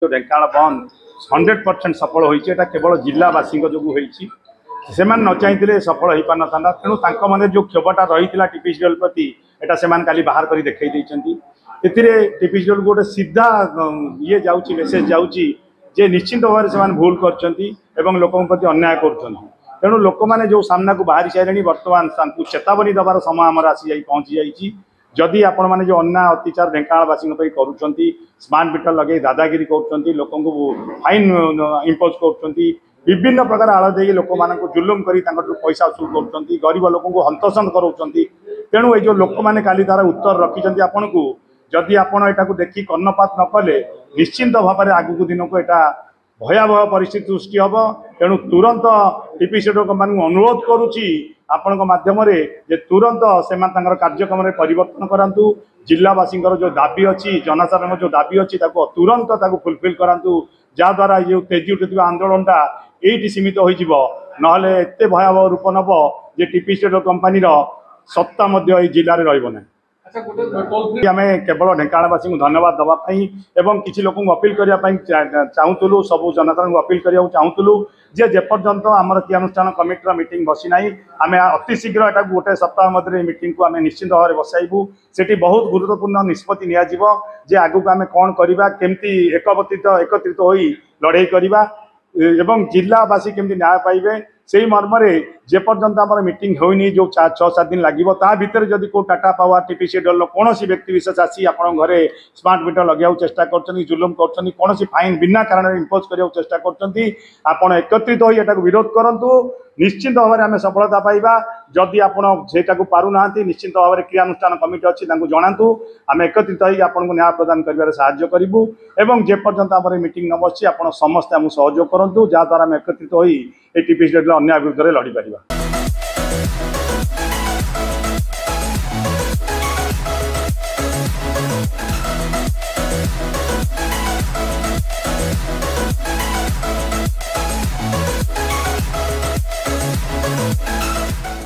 ढेंकानाल बंद 100% सफल होती केवल जिलावासी जो होती से न चाहिए सफल हो पार ना तेणु मन जो क्षोभटा रही टीपीसीएल प्रति एटा से काली बाहर कर देखई टीपीसीएल को गोटे सीधा ये जाऊँगी मेसेज जाऊँगी जे निश्चिंत भाव से भूल कर लोकों प्रति अन्याय कर तेणु लोक मैंने जो सामना को बाहरी सारे बर्तमान चेतावनी दबार समय आमर आसी पहुँची जाइए जदि आपण मैंने जो अन्याय अत्याचार ढेंकानालवासी करुँच स्मार्ट मीटर लगे दादागिरी कर लोक फाइन इम्पोज कर विभिन्न प्रकार आड़ दे लोक मान जुलुम कर पैसा वसूल कर गरीब लोक हंतसंत कराऊँ तेणु ये लोक मैंने काली तार उत्तर रखिंट आपन को जदि आपण एटा को देखी कर्णपात न कले निश्चिंत भाव में आगू दिन को एटा भयावह परिस्थिति सृष्टि हम तेणु तुरंत टीपीसीएल कंपनी अनुरोध करुच्ची आपण माध्यम जे तुरंत से कार्यक्रम में परिवर्तन करातु जिलावासी जो दाबी अच्छी जनसाधारण जो दाबी अच्छी तुरंत फुलफिल करातु जहाद्वारा जो तेजी उठुवा आंदोलनटा ये सीमित हो ना एत भयावह रूप नब जे टीपीसीएल कंपनी सत्ता जिले में रही आम केवल ढेंकानालवासी को धन्यवाद दवाई एवं किसी लोक अपील करने चाहूलु सब जनसाधारण अपील करने चाहूलु जे जेपर्यंत आमर क्रियानुष्ठान कमिटर मीटिंग बसी ना आम अति शीघ्र एटा गोटे सप्ताह मध्य मीटिंग को आम निश्चित भाव में बसाइबू से बहुत गुरुत्वपूर्ण निष्पत्ति नि आगू आम कौन करवा केमती एकत्रित हो लड़े करवा एवं जिलावासी केमती न्याय पाइबे से मर्म जेपर्यंत आम मीटिंग होनी जो 6-7 दिन लगे ता भितर जदि को टाटा पावर टीपीसीएल कौन व्यक्ति विशेष आसी आपण घरे स्मार्ट मीटर लगे चेष्टा कर जुलुम कर कौन फाइन बिना कारण इम्पोज करने चेष्टा कर एकत्रित हो विरोध करूँ निश्चिंत भाव में आम सफलता पाइबा जदि आपको पारूना निश्चिंत भाव में क्रियानुष्ठान कमिटी अच्छी जनातु आम एकत्रित हो आपको न्याय प्रदान कर साहाय्य करूँ एवं जेपर्यंत आम मीटिंग न बसी आप समस्ते आमको सहयोग करूँ जहाद्वारा आम एकत्रित हो टीपीसीएल अन्याय विरुद्ध लड़ी पार।